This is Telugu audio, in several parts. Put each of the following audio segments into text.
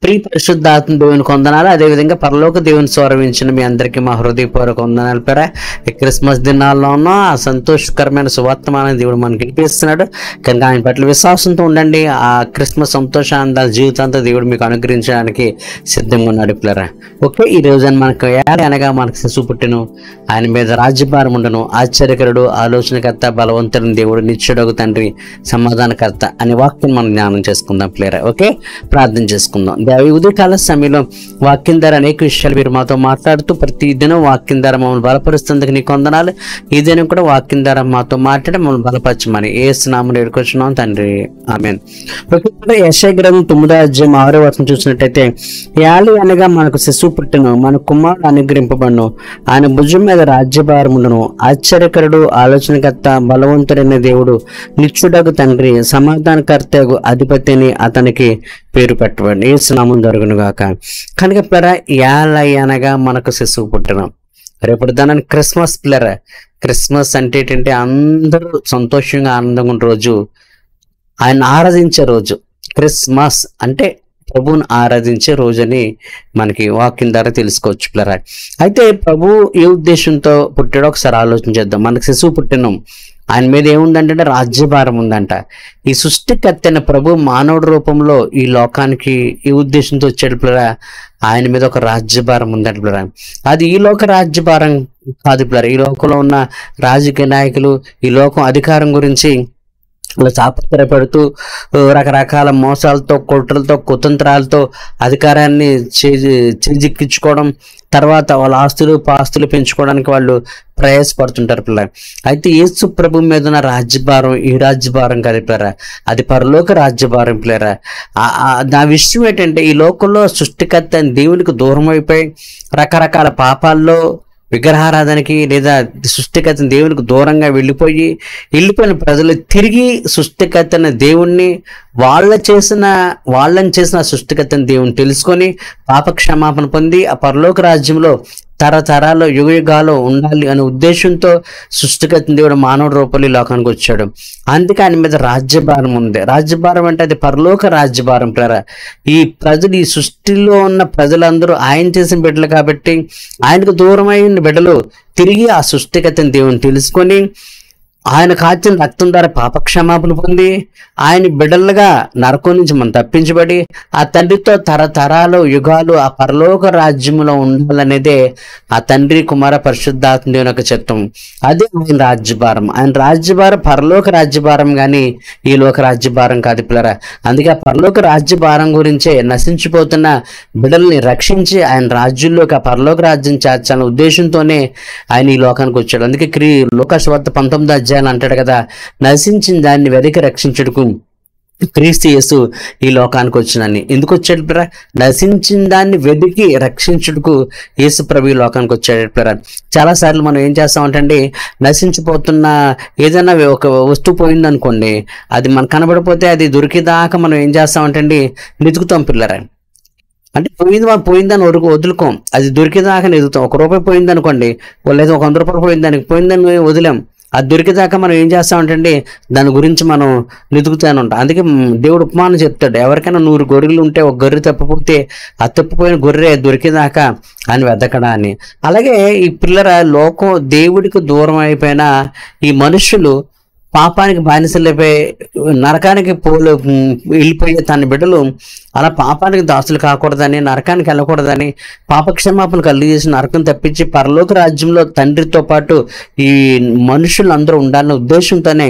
ప్రియ పరిశుద్ధాత్మ దేవునికి వందనాలు. అదేవిధంగా పరలోక దేవుని స్వరవించిన మీ అందరికీ మా హృదయపూర్వక వందనాలు. పేర ఈ క్రిస్మస్ దినాల్లో ఉన్న ఆ సంతోషకరమైన సువర్తమాన దేవుడు మనకి వినిపిస్తున్నాడు కనుక ఆయన పట్ల విశ్వాసంతో ఉండండి. ఆ క్రిస్మస్ సంతోషానందాల జీవితాంతా దేవుడు మీకు అనుగ్రహించడానికి సిద్ధంగా ఉన్నాడు పిల్లరా. ఓకే, ఈ రోజు మనకు అనగా మనకు శిశువు పుట్టెను, ఆయన మీద రాజ్యభారం ఉండను, ఆశ్చర్యకరుడు, ఆలోచనకర్త, బలవంతుని దేవుడు, నిత్యుడగు తండ్రి, సమాధానకర్త అనే వాక్యం మనం జ్ఞానం చేసుకుందాం పిల్లరా. ఓకే, ప్రార్థన చేసుకుందాం. ఈ ఉదయకాల సమయంలో వాక్యం ద్వారా అనేక విషయాలు మీరు మాతో మాట్లాడుతూ ప్రతి దినం వాక్యం ద్వారా మమ్మల్ని బలపరుస్తుందుకు నీకు వందనాలు. ఈ దినం కూడా వాక్యం ద్వారా మాతో మాట్లాడి మమ్మల్ని బలపరచమని యేసు నామములో వేడుకొంచున్నాం తండ్రి, ఆమేన్. యెషయా గ్రంథం 9వ అధ్యాయం 6వ వచనం చూసినట్టయితే, యాలి అనగా మనకు శిశువు పుట్టెను, మన కుమారుడు అనుగ్రహింపబడును, ఆయన భుజం మీద రాజ్యభారముండును, ఆశ్చర్యకరుడు, ఆలోచనకర్త, బలవంతుడైన దేవుడు, నిత్యుడగు తండ్రి, సమాధానకర్తగు అధిపతి అని అతనికి పేరు పెట్టబడి యేసు నామమున జరుగును గాక. కనుక పిల్లరా, యాలై అనగా మనకు శిశువు పుట్టెను. రేపటి దాని క్రిస్మస్ పిల్లరా. క్రిస్మస్ అంటే ఏంటంటే అందరూ సంతోషంగా ఆనందంగా ఉన్న రోజు, ఆయన ఆరాధించే రోజు. క్రిస్మస్ అంటే ప్రభువుని ఆరాధించే రోజని మనకి వాక్యం ద్వారా తెలుసుకోవచ్చు పిల్లరా. అయితే ప్రభు ఏ ఉద్దేశంతో పుట్టాడో ఒకసారి ఆలోచించేద్దాం. మనకు శిశువు పుట్టినాం, ఆయన మీద ఏముందంటే రాజ్యభారం ఉందంట. ఈ సృష్టికర్త అయిన ప్రభు మానవుడి రూపంలో ఈ లోకానికి ఈ ఉద్దేశంతో వచ్చాడు పిల్లరా. ఆయన మీద ఒక రాజ్యభారం ఉందంట పిల్లరా. అది ఈ లోక రాజ్యభారం కాదు పిల్లరా. ఈ లోకంలో ఉన్న రాజకీయ నాయకులు ఈ లోకం అధికారం గురించి ఇలా తాపత్రయపడుతూ రకరకాల మోసాలతో, కుట్రలతో, కుతంత్రాలతో అధికారాన్ని చేజిక్కించుకోవడం, తర్వాత వాళ్ళ పాస్తులు పెంచుకోవడానికి వాళ్ళు ప్రయాసపడుతుంటారు పిల్లలు. అయితే యేసు ప్రభు మీద ఉన్న రాజ్యభారం ఈ రాజ్యభారం కాదు పిల్లరా, అది పరలోక రాజ్యభారం పిల్లరా. నా విషయం ఏంటంటే, ఈ లోకంలో సృష్టికర్త దేవునికి దూరం అయిపోయి రకరకాల పాపాల్లో, విగ్రహారాధనకి లేదా సృష్టికర్త దేవునికి దూరంగా వెళ్ళిపోయిన ప్రజలు తిరిగి సృష్టికర్త దేవుణ్ణి వాళ్ళని చేసిన సృష్టికర్త దేవుని తెలుసుకొని పాపక్షమాపణ పొంది ఆ పరలోక రాజ్యంలో తరతరాల్లో యుగయుగాలు ఉండాలి అనే ఉద్దేశంతో సృష్టికర్త దేవుడు మానవ రూపంలో లోకానికి వచ్చాడు. అందుకే ఆయన మీద రాజ్యభారం ఉంది. రాజ్యభారం అంటే అది పరలోక రాజ్యభారం పిల్లరా. ఈ ప్రజలు, ఈ సృష్టిలో ఉన్న ప్రజలందరూ ఆయన చేసిన బిడ్డలు కాబట్టి ఆయనకు దూరమైన బిడ్డలు తిరిగి ఆ సృష్టికర్త దేవుని తెలుసుకొని ఆయన కాచిన రక్తం ద్వారా పాపక్షమాపణ పొంది ఆయన బిడ్డలుగా నరకం నుంచి మనం తప్పించబడి ఆ తండ్రితో తరతరాలు యుగాలు ఆ పరలోక రాజ్యంలో ఉండాలనేదే ఆ తండ్రి కుమార పరిశుద్ధాత్మ దేవుని యొక్క చిత్తం. అదే ఆయన రాజ్యభారం. ఆయన రాజ్యభారం పరలోక రాజ్యభారం కానీ ఈ లోక రాజ్యభారం కాదు పిల్లరా. అందుకే ఆ పరలోక రాజ్యభారం గురించే నశించిపోతున్న బిడ్డల్ని రక్షించి ఆయన రాజ్యంలోకి, ఆ పరలోక రాజ్యం చేర్చాలనే ఉద్దేశంతోనే ఆయన ఈ లోకానికి వచ్చాడు. అందుకే లూకా సువార్త 19వ అధ్యాయం అంటాడు కదా, నశించిన దాన్ని వెదకి రక్షించుటకు క్రీస్తు యేసు ఈ లోకానికి వచ్చినని. ఎందుకు వచ్చాడు పిల్లరా? నశించిన దాన్ని వెదికి రక్షించుటకు యేసు ప్రభు ఈ లోకానికి వచ్చాడు పిల్లరా. చాలాసార్లు మనం ఏం చేస్తామంటే, నశించిపోతున్న ఏదైనా ఒక వస్తువు పోయిందనుకోండి, అది మనకు కనబడిపోతే అది దొరికేదాకా మనం ఏం చేస్తామంటే వెతుకుతాం పిల్లరా. అంటే పోయిందని వదులుకోం, అది దొరికేదాకా వెతుకుతాం. ₹1 పోయిందనుకోండి, లేదా ₹100 పోయిందని వదిలేం. అది దొరికేదాకా మనం ఏం చేస్తామంటే దాని గురించి మనం వెతుకుతానే ఉంటాం. అందుకే దేవుడు ఉపమానం చెప్తాడు, ఎవరికైనా 100 గొర్రెలు ఉంటే ఒక గొర్రె తప్పిపోతే ఆ తప్పిపోయిన గొర్రె దొరికేదాకా అని వెతకడా అని. అలాగే ఈ పిల్లల లోకం దేవుడికి దూరం అయిపోయిన ఈ మనుషులు పాపానికి బానిసలైపోయి నరకానికి వెళ్ళిపోయే తన బిడ్డలు అలా పాపానికి దాసులు కాకూడదని, నరకానికి వెళ్ళకూడదని, పాపక్షమాపణ కలిగి చేసి నరకం తప్పించి పరలోక రాజ్యంలో తండ్రితో పాటు ఈ మనుషులందరూ ఉండాలనే ఉద్దేశంతోనే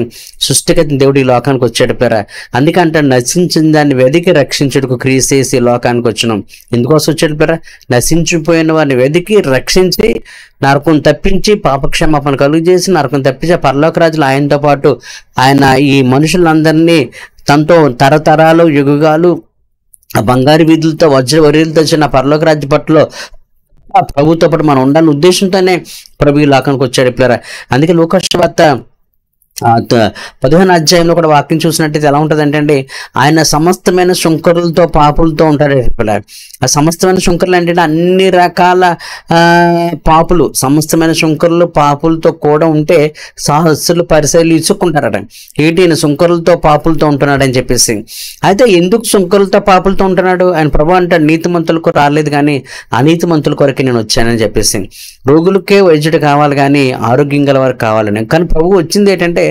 సృష్టికర్త దేవుడు ఈ లోకానికి వచ్చాడు పేర. అందుకంటే నశించిన దాన్ని వెదికి రక్షించుటకు క్రీస్తు లోకానికి వచ్చినాం. ఎందుకోసం వచ్చాడు పేర? నశించిపోయిన వారిని వెదికి రక్షించి నరకం తప్పించి పాపక్షమాపణ కలుగు చేసి నరకం తప్పించి పరలోక రాజులు ఆయనతో పాటు ఆయన ఈ మనుషులందరినీ తనతో తరతరాలు యుగాలు ఆ బంగారు వీధులతో వజ్రవరీలతో వచ్చిన పరలోక రాజ్య పట్టులో ఆ ప్రభుతో పాటు మనం ఉండాలని ఉద్దేశంతోనే ప్రభు ఈ లోకానికి వచ్చాడు పిల్లరా. అందుకే లూకా సువార్త 15 అధ్యాయంలో కూడా వాక్యం చూసినట్టయితే ఎలా ఉంటుంది అంటే అండి, ఆయన సమస్తమైన శుంకరులతో పాపులతో ఉంటాడు. ఆ సమస్తమైన శుంకరులు అంటే అన్ని రకాల పాపులు, సమస్తమైన శుంకరులు పాపులతో కూడా ఉంటే సహస్రులు పరిశైలు ఇచ్చుకుంటారట. ఏంటి ఈయన శుంకరులతో పాపులతో ఉంటున్నాడు అని చెప్పేసి. అయితే ఎందుకు శుంకరులతో పాపులతో ఉంటున్నాడు? ఆయన ప్రభు అంటే నీతిమంతులకు రాలేదు కానీ అనీతిమంతుల కొరకే నేను వచ్చానని చెప్పేసి. రోగులకే వైద్యుడు కావాలి కానీ ఆరోగ్యం గల వారికి కావాలని. కానీ ప్రభు వచ్చింది ఏంటంటే,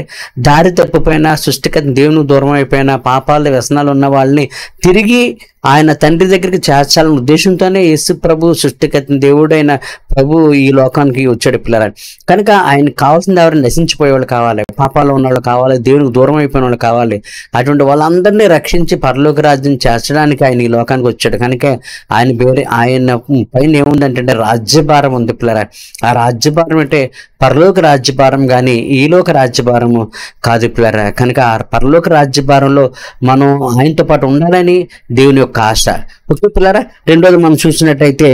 దారి తప్పిపోయినా, సృష్టికర్త దేవునికి దూరం అయిపోయినా, పాపాలు వ్యసనాలు ఉన్న వాళ్ళని తిరిగి ఆయన తండ్రి దగ్గరికి చేర్చాలనే ఉద్దేశంతోనే యేసు ప్రభు, సృష్టికర్త దేవుడైన ప్రభు ఈ లోకానికి వచ్చాడు పిల్లలు. కనుక ఆయనకు కావాల్సింది ఎవరు? నశించిపోయే వాళ్ళు కావాలి, పాపాలు ఉన్న వాళ్ళు కావాలి, దేవునికి దూరం అయిపోయిన వాళ్ళు కావాలి. అటువంటి వాళ్ళందరినీ రక్షించి పరలోక రాజ్యం చేర్చడానికి ఆయన ఈ లోకానికి వచ్చాడు. కనుక ఆయన పైన ఏముందంటే రాజ్యభారం ఉంది పిల్లరా. ఆ రాజ్యభారం అంటే పరలోక రాజ్యభారం కానీ ఈలోక రాజ్యభారము కాదు పిల్లరా. కనుక ఆ పరలోక రాజ్యభారంలో మనం ఆయనతో పాటు ఉండాలని దేవుని యొక్క ఆశ. ఓకే పిల్లరా. రెండోది మనం చూసినట్టయితే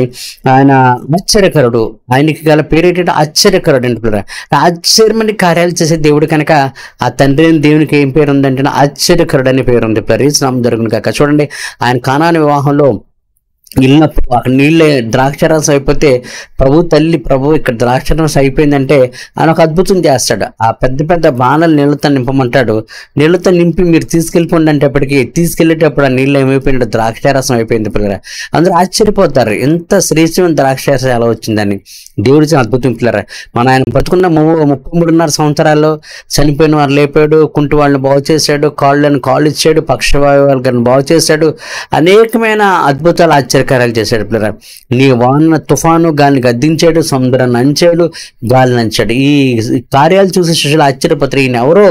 ఆయన ఆశ్చర్యకరుడు. ఆయనకి గల పేరు ఏంటంటే ఆశ్చర్యకరుడు అంటే పిల్లరా. ఆశ్చర్యమైన కార్యాలు చేసే దేవుడు కనుక ఆ తండ్రి దేవునికి ఏం పేరు ఉందంటే ఆశ్చర్యకరుడు అనే పేరు ఉంది పిల్లరా. ఈ నామం జరుగును కాక. చూడండి, ఆయన కానాను వివాహంలో వెళ్ళినప్పుడు అక్కడ నీళ్ళే ద్రాక్షరసం అయిపోతే ప్రభు ఇక్కడ ద్రాక్షరసం అయిపోయిందంటే ఆయన ఒక అద్భుతం చేస్తాడు. ఆ పెద్ద పెద్ద బాణలు నీళ్ళతో నింపమంటాడు. నీళ్ళతో నింపి మీరు తీసుకెళ్ళిపోండి అంటేప్పటికీ తీసుకెళ్ళేటప్పుడు ఆ నీళ్ళు ఏమైపోయినట్టు ద్రాక్షరసం అయిపోయింది పిల్లరా. అందరూ ఆశ్చర్యపోతారు, ఎంత శ్రేష్టమైన ద్రాక్షరసం ఎలా వచ్చిందని. దేవుడి అద్భుతం పిల్లరా. మన ఆయన బతుకున్న 33.5 సంవత్సరాల్లో చనిపోయిన వారు లేపాడు, కుంటి వాళ్ళని బాగు చేశాడు, కాళ్ళు ఇచ్చాడు, పక్షవాయువులను బాగు చేశాడు, అనేకమైన అద్భుతాలు ఆశ్చర్యకార్యాలు చేశాడు పిల్లరా. నీ వాన తుఫాను గాలిని గద్దించాడు, సముద్రాన్ని అంచాడు, గాలిని అంచాడు. ఈ కార్యాలు చూసి శిష్యులు ఆశ్చర్యపోతారు, ఈయన ఎవరో,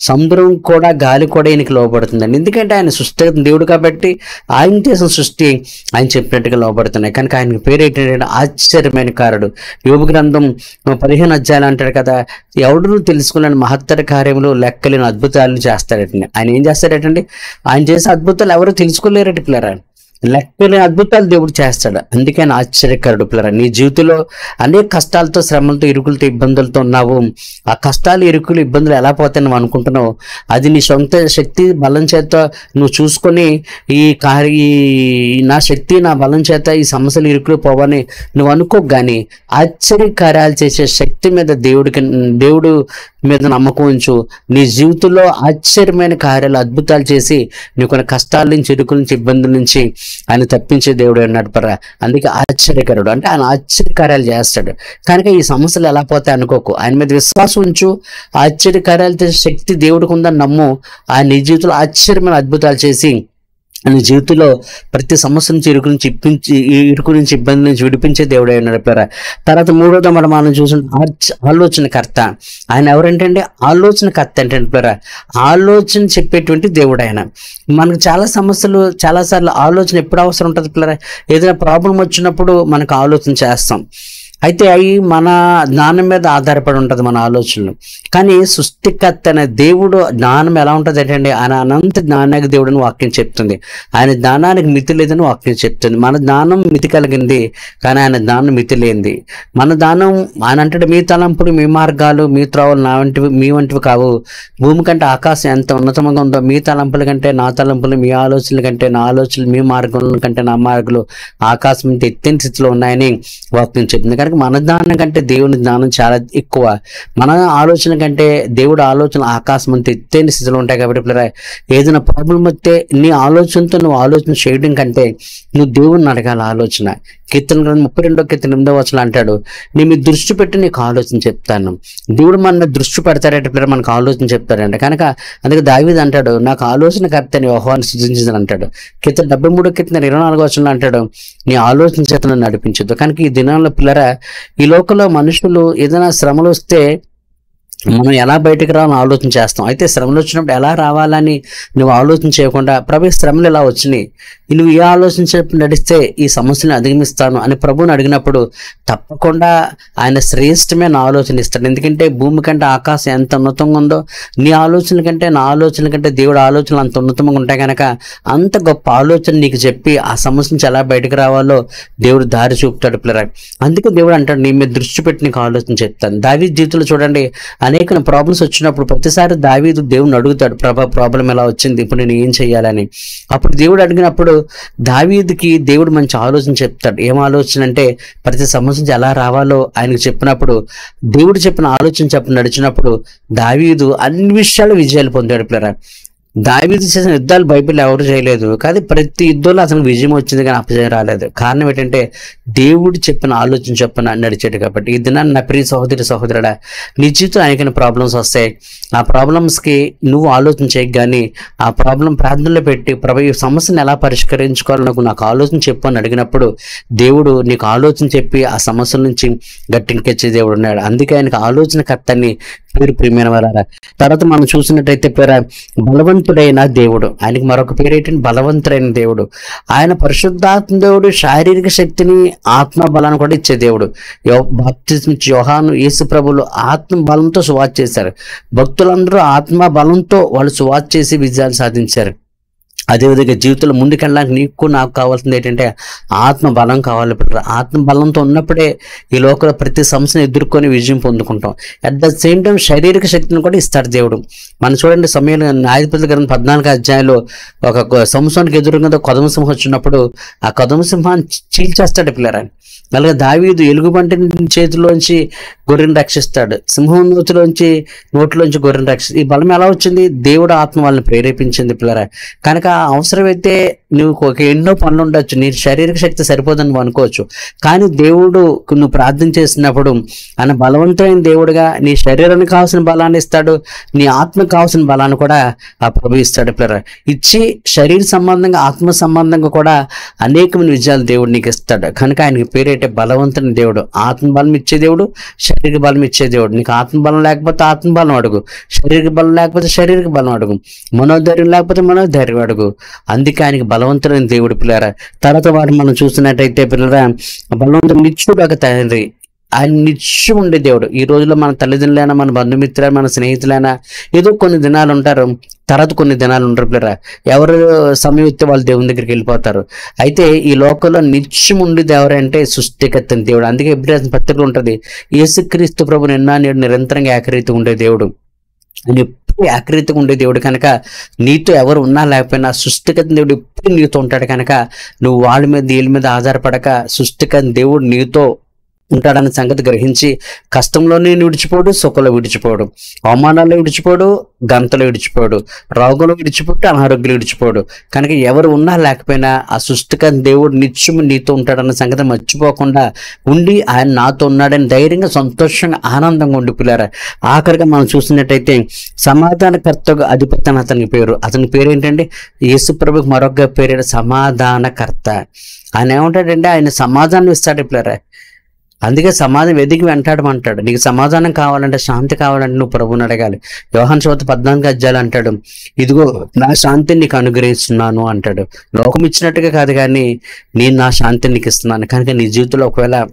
సముద్రం కూడా గాలి కూడా ఈయనకి లోపడుతుందండి. ఎందుకంటే ఆయన సృష్టి దేవుడు కాబట్టి ఆయన చేసిన సృష్టి ఆయన చెప్పినట్టుగా లోపడుతున్నాయి. కనుక ఆయనకి పేరు ఏంటంటే ఆశ్చర్యమైన కారుడు. యోబు గ్రంథం 15 అధ్యాయాలు అంటాడు కదా, ఎవడు తెలుసుకున్నాను మహత్తర కార్యములు లెక్కలేని అద్భుతాలు చేస్తాడటండి. ఆయన ఏం చేస్తాడటండి? ఆయన చేసే అద్భుతాలు ఎవరు తెలుసుకోలేరట పిల్లరా. లెక్కలేని అద్భుతాలు దేవుడు చేస్తాడు. అందుకే ఆయన ఆశ్చర్యకరుడు పిల్లరా. నీ జీవితంలో అనేక కష్టాలతో, శ్రమలతో, ఇరుకులతో, ఇబ్బందులతో ఉన్నావు. ఆ కష్టాలు, ఇరుకులు, ఇబ్బందులు ఎలా పోతాయి నువ్వు అనుకుంటున్నావు? అది నీ సొంత శక్తి బలం చేత నువ్వు చూసుకొని నా శక్తి నా బలం చేత ఈ సమస్యలు, ఇరుకులు పోవని నువ్వు అనుకోకు. కానీ ఆశ్చర్యకార్యాలు చేసే శక్తి మీద దేవుడు మీద నమ్మకం ఉంచు. నీ జీవితంలో ఆశ్చర్యమైన కార్యాలు, అద్భుతాలు చేసి నీకున్న కష్టాల నుంచి, ఇరుకుల నుంచి, ఇబ్బందుల నుంచి ఆయన తప్పించే దేవుడు అన్నాడు పర్రా. అందుకే ఆశ్చర్యకరుడు అంటే ఆయన ఆశ్చర్యకార్యాలు చేస్తాడు. కనుక ఈ సమస్యలు ఎలా పోతాయి అనుకోకు, ఆయన మీద విశ్వాసం ఉంచు. ఆశ్చర్యకార్యాలు చేసే శక్తి దేవుడికి ఉందని నమ్ము. ఆయన నీ జీవితంలో ఆశ్చర్యమైన అద్భుతాలు చేసి నీ జీవితంలో ప్రతి సమస్య నుంచి, ఇరుకు నుంచి, ఇబ్బంది నుంచి విడిపించే దేవుడు అన్నాడు పిల్లరా. తర్వాత మూడోది మనం చూసిన ఆలోచనకర్త. ఆయన ఎవరంటే ఆలోచనకర్త అంటే పిల్లరా, ఆలోచన చెప్పేటువంటి దేవుడు ఆయన. మనకు చాలా సమస్యలు, చాలాసార్లు ఆలోచన ఎప్పుడు అవసరం ఉంటుంది పిల్లరా. ఏదైనా ప్రాబ్లం వచ్చినప్పుడు మనకు ఆలోచన చేస్తాం. అయితే అవి మన జ్ఞానం మీద ఆధారపడి ఉంటుంది మన ఆలోచనలు. కానీ సృష్టికర్త అనే దేవుడు జ్ఞానం ఎలా ఉంటుంది అంటే ఆయన అనంత జ్ఞానానికి దేవుడని వాక్యం చెప్తుంది. ఆయన జ్ఞానానికి మితి లేదని వాక్యం చెప్తుంది. మన జ్ఞానం మితి కలిగింది కానీ ఆయన జ్ఞానం మితి లేనిది. మన జ్ఞానం ఆయన అంటే మీ తలంపులు, మీ మార్గాలు, మీ త్రోవలు మీ వంటివి కావు. భూమి కంటే ఆకాశం ఎంత ఉన్నతంగా ఉందో మీ తలంపుల కంటే నా తలంపులు, మీ ఆలోచనల కంటే నా ఆలోచనలు, మీ మార్గం కంటే నా మార్గాలు ఆకాశం ఇంత ఎత్తైన స్థితిలో ఉన్నాయని వాక్యం చెప్తుంది. కనుక మన జ్ఞానం కంటే దేవుని జ్ఞానం చాలా ఎక్కువ. మన ఆలోచన కంటే దేవుడు ఆలోచన ఆకాశం అంత ఎత్తైన స్థితిలో ఉంటాయి. కాబట్టి పిల్లరా, ఏదైనా ప్రాబ్లం వస్తే నీ ఆలోచనతో నువ్వు ఆలోచన చేయడం కంటే నువ్వు దేవుడిని అడగాల ఆలోచన. కీర్తన 32:8 అంటాడు, నీ మీద దృష్టి పెట్టి నీకు ఆలోచన చెప్తాను. దేవుడు మన దృష్టి పెడతాడంటే పిల్లలు మనకు ఆలోచన చెప్తాడంట. కనుక అందుకే దావీదు అంటాడు, నాకు ఆలోచన కర్తని యెహోవాను స్తుతించుదని అంటాడు. కీర్తన 73:24 అంటాడు, నీ ఆలోచన చేత నన్ను నడిపించదు. కనుక ఈ దినాల్లో పిల్లరా, ఈ లోకంలో మనుషులు ఏదైనా శ్రమలు వస్తే మనం ఎలా బయటకు రావాలని ఆలోచన చేస్తాం. అయితే శ్రమలు వచ్చినప్పుడు ఎలా రావాలని నువ్వు ఆలోచన చేయకుండా ప్రభు శ్రమలు ఎలా వచ్చినాయి, నువ్వు ఏ ఆలోచన చెప్పి నడిస్తే ఈ సమస్యను అధిగమిస్తాను అని ప్రభువుని అడిగినప్పుడు తప్పకుండా ఆయన శ్రేష్టమైన ఆలోచన ఇస్తాడు. ఎందుకంటే భూమి కంటే ఆకాశం ఎంత ఉన్నతంగా ఉందో నీ ఆలోచనల కంటే నా ఆలోచనల కంటే దేవుడు ఆలోచనలు అంత ఉన్నతంగా ఉంటాయి. కనుక అంత గొప్ప ఆలోచన నీకు చెప్పి ఆ సమస్య నుంచి ఎలా బయటకు రావాలో దేవుడు దారి చూపుతాడు పిల్లరా. అందుకే దేవుడు అంటాడు, నీ మీద దృష్టి పెట్టి నీకు ఆలోచన చెప్తాను. దావీదు జీవితంలో చూడండి, ఆయన అనేక ప్రాబ్లమ్స్ వచ్చినప్పుడు ప్రతిసారి దావీదు దేవుని అడుగుతాడు, ప్రభా ప్రాబ్లం ఎలా వచ్చింది, ఇప్పుడు నేను ఏం చెయ్యాలని. అప్పుడు దేవుడు అడిగినప్పుడు దావీదుకి దేవుడు మంచి ఆలోచన చెప్తాడు. ఏం ఆలోచన అంటే ప్రతి సమస్య నుంచి ఎలా రావాలో ఆయనకు చెప్పినప్పుడు, దేవుడు చెప్పిన ఆలోచన చెప్పి నడిచినప్పుడు దావీదు అన్ని విషయాలు విజయాలు పొందాడు. పిల్లరా, దావీదు చేసిన యుద్ధాలు బైబిల్ ఎవరు చేయలేదు, కానీ ప్రతి యుద్ధంలో అతనికి విజయం వచ్చింది కానీ అపజయం రాలేదు. కారణం ఏంటంటే దేవుడు చెప్పిన ఆలోచన చెప్పిన నడిచాడు కాబట్టి. ఈ దినాన్ని నా ప్రియ సహోదరి సహోదరుడా, నీ జీవితం అనేక ప్రాబ్లమ్స్ వస్తాయి. ఆ ప్రాబ్లమ్స్కి నువ్వు ఆలోచన చేయకు, కానీ ఆ ప్రాబ్లం ప్రార్థనలో పెట్టి ప్రభు ఈ సమస్యను ఎలా పరిష్కరించుకోవాలో నాకు ఆలోచన చెప్పు అని అడిగినప్పుడు దేవుడు నీకు ఆలోచన చెప్పి ఆ సమస్యల నుంచి గట్టెక్కించే దేవుడు ఉన్నాడు. అందుకే ఆయనకు ఆలోచనకర్త అని పేరు. ప్రియమైన వారా, తర్వాత మనం చూసినట్టయితే బలవంతుడైన దేవుడు, ఆయనకి మరొక పేరు ఏంటంటే బలవంతుడైన దేవుడు. ఆయన పరిశుద్ధాత్మ దేవుడు, శారీరక శక్తిని ఆత్మ బలాన్ని కూడా ఇచ్చే దేవుడు. బాప్తిస్మ యోహాను యేసు ప్రభులు ఆత్మ బలంతో సువార్త చేశారు. భక్తులందరూ ఆత్మ బలంతో వాళ్ళు సువార్త చేసి విజయాలు సాధించారు. అదేవిధంగా జీవితంలో ముందుకెళ్ళడానికి నీకు నాకు కావాల్సింది ఏంటంటే ఆత్మ బలం కావాలి. ఆత్మ బలంతో ఉన్నప్పుడే ఈ లోకంలో ప్రతి సమస్యను ఎదుర్కొని విజయం పొందుకుంటాం. అట్ ద సేమ్ టైం శారీరక శక్తిని కూడా ఇస్తాడు దేవుడు. మనం చూడండి, సమయంలో న్యాయాధిపతుల గ్రంథం 14వ అధ్యాయంలో ఒక సంవత్సరానికి ఎదురుగా కొదమ సింహం వచ్చినప్పుడు ఆ కొదమ సింహాన్ని చీల్చేస్తాడు పిల్లరా. అలాగే దావీదు ఎలుగుబంటి చేతిలోంచి గొర్రెను రక్షిస్తాడు, సింహం నోటిలోంచి గొర్రెను రక్షిస్తాడు. ఈ బలం ఎలా వచ్చింది? దేవుడు ఆత్మ వాళ్ళని ప్రేరేపించింది పిల్లరా. కనుక అవసరమైతే నువ్వు ఎన్నో పనులు ఉండొచ్చు, నీ శారీరక శక్తి సరిపోదని నువ్వు అనుకోవచ్చు, కానీ దేవుడు నువ్వు ప్రార్థన చేసినప్పుడు ఆయన బలవంతమైన దేవుడుగా నీ శరీరానికి కావాల్సిన బలాన్ని ఇస్తాడు, నీ ఆత్మకు కావాల్సిన బలాన్ని కూడా ఆ ప్రభు ఇస్తాడు పిల్లరా. ఇచ్చి శరీర సంబంధంగా ఆత్మ సంబంధంగా కూడా అనేకమైన విజయాలు దేవుడు నీకు ఇస్తాడు. కనుక ఆయనకి పేరేంటే బలవంతుని దేవుడు. ఆత్మ బలం ఇచ్చే దేవుడు, శారీరక బలం ఇచ్చే దేవుడు. నీకు ఆత్మ బలం లేకపోతే ఆత్మ బలం అడుగు, శారీరక బలం లేకపోతే శారీరక బలం అడుగు, మనోధైర్యం లేకపోతే మనోధైర్యం అడుగు. అందుకే ఆయనకి బలవంతుడైన దేవుడు పిల్లరా. తర్వాత వాడు మనం చూసినట్టయితే పిల్లరా, బలవంతుడు నిత్యుడు ఒక తండ్రి, ఆయన నిత్యం ఉండే దేవుడు. ఈ రోజుల్లో మన తల్లిదండ్రులైనా మన బంధుమిత్రులైనా మన స్నేహితులైనా ఏదో కొన్ని దినాలు ఉంటారు, తర్వాత కొన్ని దినాలు ఉంటారు పిల్లరా. ఎవరు సమయం ఇస్తే వాళ్ళు దేవుని దగ్గరికి వెళ్ళిపోతారు. అయితే ఈ లోకంలో నిత్యం ఉండేది ఎవరంటే సృష్టికర్త దేవుడు. అందుకే ఎబ్రాయ పత్రికలు ఉంటుంది, యేసుక్రీస్తు ప్రభు నిన్న నేడు నిరంతరంగా ఏకరీతిగా ఉండే దేవుడు అని, ఎప్పుడు ఏకరీతిగా ఉండే దేవుడు. కనుక నీతో ఎవరు ఉన్నా లేకపోయినా సృష్టికర్త దేవుడు ఎప్పుడు నీతో ఉంటాడు. కనుక నువ్వు వాళ్ళ మీద వీళ్ళ మీద ఆధారపడక సృష్టికర్త దేవుడు నీతో ఉంటాడన్న సంగతి గ్రహించి కష్టంలోనే విడిచిపోడు, సుఖంలో విడిచిపోడు, అవమానాల్లో విడిచిపోడు, గంతలో విడిచిపోడు, రోగంలో విడిచిపోడు, అనారోగ్యంలో విడిచిపోడు. కనుక ఎవరు ఉన్నా లేకపోయినా ఆ సృష్టికర్త దేవుడు నిత్యం నీతో ఉంటాడన్న సంగతి మర్చిపోకుండా ఉండి ఆయన నాతో ఉన్నాడని ధైర్యంగా సంతోషంగా ఆనందంగా ఉండి పిల్లారా. ఆఖరిగా మనం చూసినట్టయితే సమాధానకర్తగా అధిపతి అని అతని పేరు. అతని పేరు ఏంటంటే యేసు ప్రభుకి మరొక పేరు సమాధానకర్త. ఆయన ఏమంటాడంటే ఆయన సమాధానం ఇస్తాడు పిల్లారా. అందుకే సమాధానం వెతికి వెంటాడమంటాడు. నీకు సమాధానం కావాలంటే, శాంతి కావాలంటే నువ్వు ప్రభువుని అడగాలి. యోహాను సువార్త 14వ అధ్యాయం అంటాడు, ఇదిగో నా శాంతిని నీకు అనుగ్రహిస్తున్నాను అంటాడు. లోకం ఇచ్చినట్టుగా కాదు, కానీ నేను నా శాంతిని నీకు ఇస్తున్నాను. కనుక నీ జీవితంలో ఒకవేళ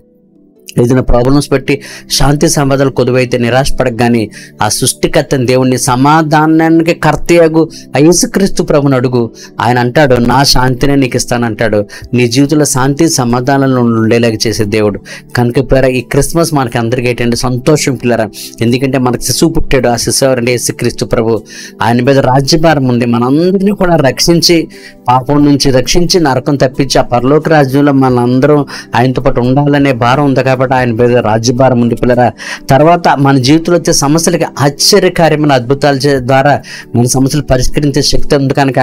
ఏదైనా ప్రాబ్లమ్స్ పెట్టి శాంతి సమాధానాలు కొదువైతే నిరాశపడక, కానీ ఆ సృష్టికర్తని దేవుణ్ణి సమాధానానికి కర్తయగు యేసుక్రీస్తు ప్రభుని అడుగు. ఆయన అంటాడు, నా శాంతినే నీకు ఇస్తానంటాడు. నీ జీవితంలో శాంతి సమాధానాలు ఉండేలాగా చేసే దేవుడు. కనుక పిల్లరా, ఈ క్రిస్మస్ మనకి అందరికీ ఏంటంటే సంతోషం పిల్లరా. ఎందుకంటే మనకు శిశువు పుట్టాడు. ఆ శిశువు ఎవరంటే యేసుక్రీస్తు ప్రభు. ఆయన మీద రాజ్యభారం ఉంది. మనందరినీ కూడా రక్షించి, పాపం నుంచి రక్షించి, నరకం తప్పించి ఆ పరలోక రాజ్యంలో మనందరం ఆయనతో పాటు ఉండాలనే భారం ఉంది కాబట్టి ఆయన మీద రాజ్యభారం ఉంది పిల్లరా. తర్వాత మన జీవితంలో వచ్చే సమస్యలకి ఆశ్చర్యకార్యమైన అద్భుతాల ద్వారా మన సమస్యలు పరిష్కరించే శక్తి ఉంది. కనుక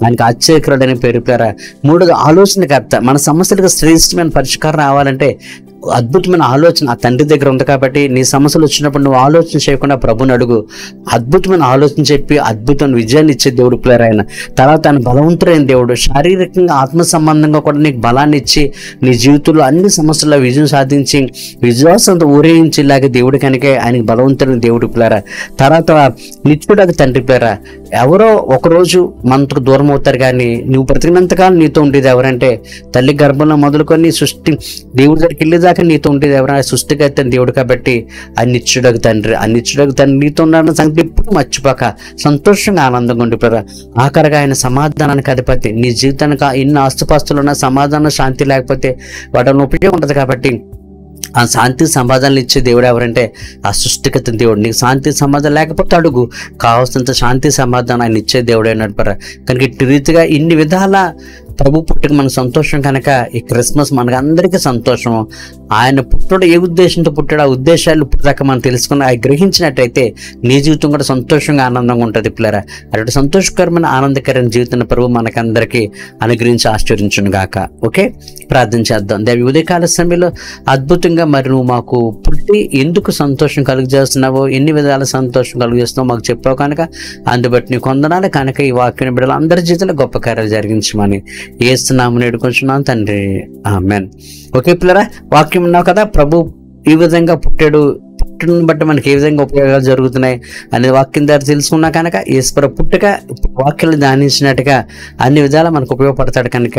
ఆయనకి ఆశ్చర్యకరుడనే పేరు పిల్లరా. మూడోది ఆలోచనకర్త. మన సమస్యలకు శ్రేష్టమైన పరిష్కారం రావాలంటే అద్భుతమైన ఆలోచన ఆ తండ్రి దగ్గర ఉంది. కాబట్టి నీ సమస్యలు వచ్చినప్పుడు నువ్వు ఆలోచన చేయకుండా ప్రభుని అడుగు. అద్భుతమైన ఆలోచన చెప్పి అద్భుతమైన విజయాన్ని ఇచ్చే దేవుడు పిల్లరా ఆయన. తర్వాత ఆయన బలవంతుడైన దేవుడు. శారీరకంగా ఆత్మ సంబంధంగా కూడా నీకు బలాన్ని ఇచ్చి నీ జీవితంలో అన్ని సమస్యల్లో విజయం సాధించి విశ్వాసంతో ఊరేగించేలాగా దేవుడు. కనుక ఆయనకి బలవంతుడైన దేవుడు పిల్లరా. తర్వాత నిత్యుడకు తండ్రి పిల్లరా. ఎవరో ఒకరోజు మనకు దూరం అవుతారు, కానీ నువ్వు బ్రతికినంతకాలం నీతో ఉండేది ఎవరంటే తల్లి గర్భంలో మొదలుకొని సృష్టి దేవుడి దగ్గరికి వెళ్ళేదాకా నీతో ఉండేది ఎవరైనా సృష్టికర్త దేవుడు. కాబట్టి ఆ నిత్యుడకు తండ్రి, ఆ నిత్యుడకు తండ్రి నీతో ఉన్నాడన్న సంగతి ఎప్పుడు మర్చిపోక సంతోషంగా ఆనందంగా ఉండిపోయారు. ఆఖరిగా ఆయన సమాధానానికి అధిపతి. నీ జీవితానికి ఎన్ని ఆస్తుపాస్తులు ఉన్నా సమాధానం శాంతి లేకపోతే వాటిని ఉపయోగం ఉంటుంది. కాబట్టి ఆ శాంతి సమాధానాలు ఇచ్చే దేవుడు ఎవరంటే ఆ సృష్టికర్త దేవుడు. నీకు శాంతి సమాధానం లేకపోతే అడుగు, కావాల్సినంత శాంతి సమాధానం ఆయన ఇచ్చే దేవుడు అయినట్టు. కనుక ఇట్టి రీతిగా ఇన్ని విధాల ప్రభు పుట్టుక మనకు సంతోషం కనుక ఈ క్రిస్మస్ మనకు అందరికీ సంతోషం. ఆయన పుట్టుడు ఏ ఉద్దేశంతో పుట్టాడు, ఆ ఉద్దేశాలు ఇప్పటిదాకా మనం తెలుసుకుని అవి గ్రహించినట్టయితే నీ జీవితం కూడా సంతోషంగా ఆనందంగా ఉంటుంది పిల్లరా. అటువంటి సంతోషకరమైన ఆనందకరమైన జీవితాన్ని ప్రభు మనకందరికీ అనుగ్రహించి ఆశ్చర్యించును గాక. ఓకే, ప్రార్థన చేద్దాం. దేవి ఉదయకాల సమయంలో అద్భుతంగా మరి నువ్వు మాకు పుట్టి ఎందుకు సంతోషం కలుగజేస్తున్నావో, ఎన్ని విధాల సంతోషం కలుగజేస్తున్నావు మాకు చెప్పావు కనుక అందుబట్టి నీ కొందనాలు కనుక ఈ వాక్యం బిడ్డలు అందరి జీవితంలో గొప్ప కార్యాలు జరిగించమని యేసునామమున వేడుకొంచున్నాను తండ్రి, ఆమేన్. ఓకే పిల్లరా, వాక్యం ఉన్నావు కదా, ప్రభు ఈ విధంగా పుట్టాడు, పుట్టుని బట్టి మనకి ఏ విధంగా ఉపయోగాలు జరుగుతున్నాయి అనే వాక్యం ద్వారా తెలుసుకున్నా కనుక ఈశ్వర పుట్టుక వాక్యాలు ధ్యానించినట్టుగా అన్ని విధాలా మనకు ఉపయోగపడతాడు కనుక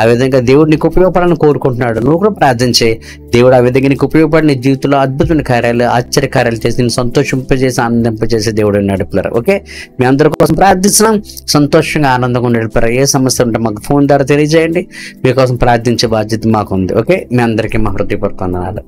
ఆ విధంగా దేవుడు నీకు ఉపయోగపడాలని కోరుకుంటున్నాడు. నువ్వు కూడా ప్రార్థన చేయి, దేవుడు ఆ విధంగా నీకు ఉపయోగపడి నీ జీవితంలో అద్భుతమైన కార్యాలు ఆశ్చర్యకార్యాలు చేసి నేను సంతోషింపజేసి ఆనందింపజేసే దేవుడు నడిపారు. ఓకే, మీ అందరి కోసం ప్రార్థిస్తున్నాం, సంతోషంగా ఆనందంగా నడిపారు. ఏ సమస్య ఉంటే మాకు ఫోన్ ద్వారా తెలియజేయండి, మీకోసం ప్రార్థించే బాధ్యత మాకు ఉంది. ఓకే, మీ అందరికీ మా హృదయపూర్వక వందనాలు.